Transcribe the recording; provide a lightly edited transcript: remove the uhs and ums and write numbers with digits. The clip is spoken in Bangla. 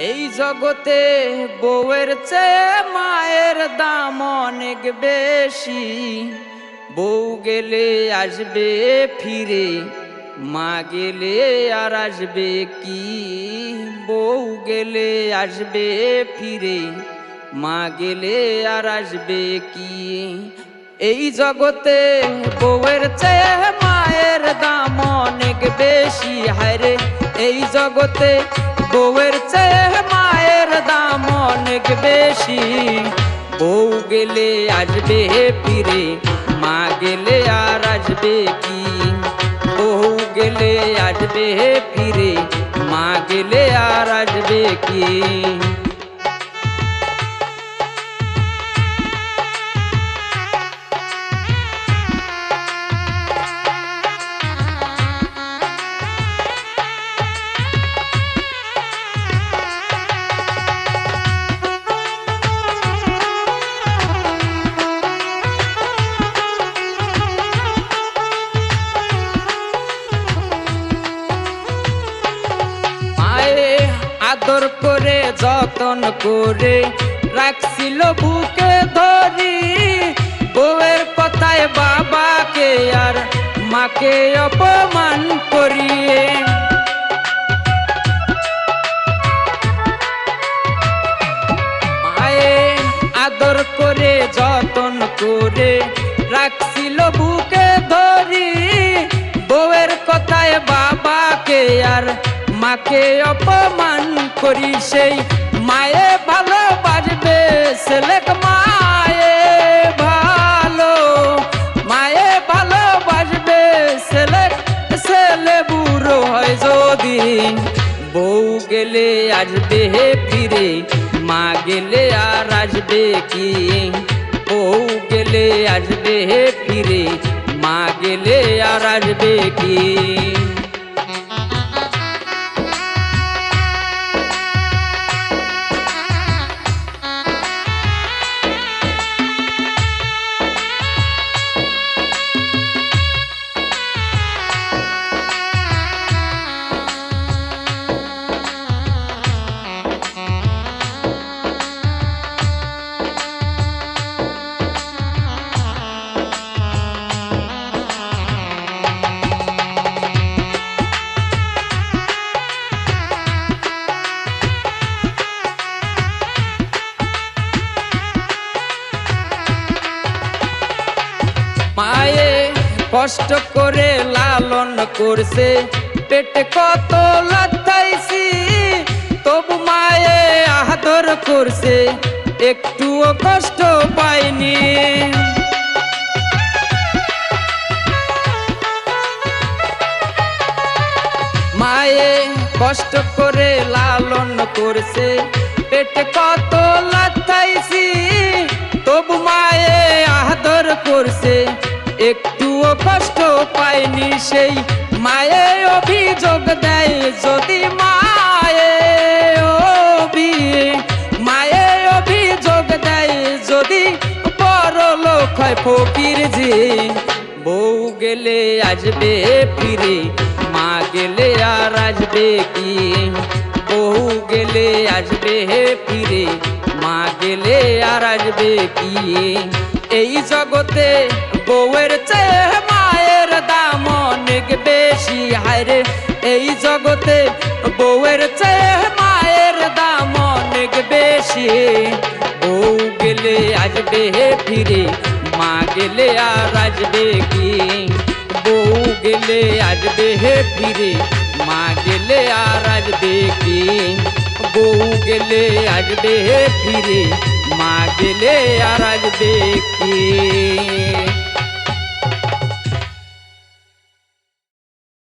এই জগতে বউয়ের চেয়ে মায়ের দাম অনেক বেশি। বউ গেলে আসবে ফিরে, মা গেলে আর আসবে কি? বউ গেলে আসবে ফিরে, মা গেলে আর আসবে কি? এই জগতে বউয়ের চেয়ে মায়ের দাম অনেক বেশি। হায়রে এই জগতে বউয়ের চেয়ে মায়ের দাম অনেক বেশি। বউ গেলে আসবে ফিরে, মা গেলে আর আসবে কি? বউ গেলে আসবে ফিরে, মা গেলে আর আসবে কি? আদর করে যতন করে রাখছিল বুকে ধরি। বউয়ের কথায় বাবাকে আর মাকে অপমান করিয়ে, মায়ে আদর করে যতন করে রাখছিল বুকে ধরি। বউয়ের কথায় বাবাকে আর মাকে অপমান করি। সেই মায়ে ভালোবাসবে ছেলে, মায়ে ভালো, মায়ে ভালোবাসবে ছেলে, ছেলে বুড়ো হয় যদি। বউ গেলে আসবে ফিরে, মা গেলে আর আসবে কি? বউ গেলে আসবে ফিরে, মা গেলে আর আসবে কি? মায়ে কষ্ট করে লালন করছে, পেটে কত লাথাইছি, তবু মায়ে আদর করছে, একটুও কষ্ট পাইনি। মায়ে কষ্ট করে লালন করছে, পেটে কত লাথাইছি, তবু মায়ে আদর করছে, একটুও কষ্ট পাইনি। সেই মায়ে অভিযোগ দেয় যদি, মায়ে মায়ে অভিযোগ দেয় যদি, বড় লোক হয় ফকির যে। বউ গেলে আসবে ফিরে, মা গেলে আর আসবে কি? বউ গেলে আসবে ফিরে, মা গেলে আর আসবে কি? এই জগতে বউয়ের চেয়ে মায়ের দাম অনেক বেশি। হায়রে এই জগতে বউয়ের চেয়ে মায়ের দাম অনেক বেশি। বউ গেলে আসবে ফিরে, মা গেলে আর আসবে কি? বউ গেলে আসবে ফিরে, মা গেলে আর আসবে কি? বউ গেলে আসবে ফিরে, মা গেলে আর আসবে কি?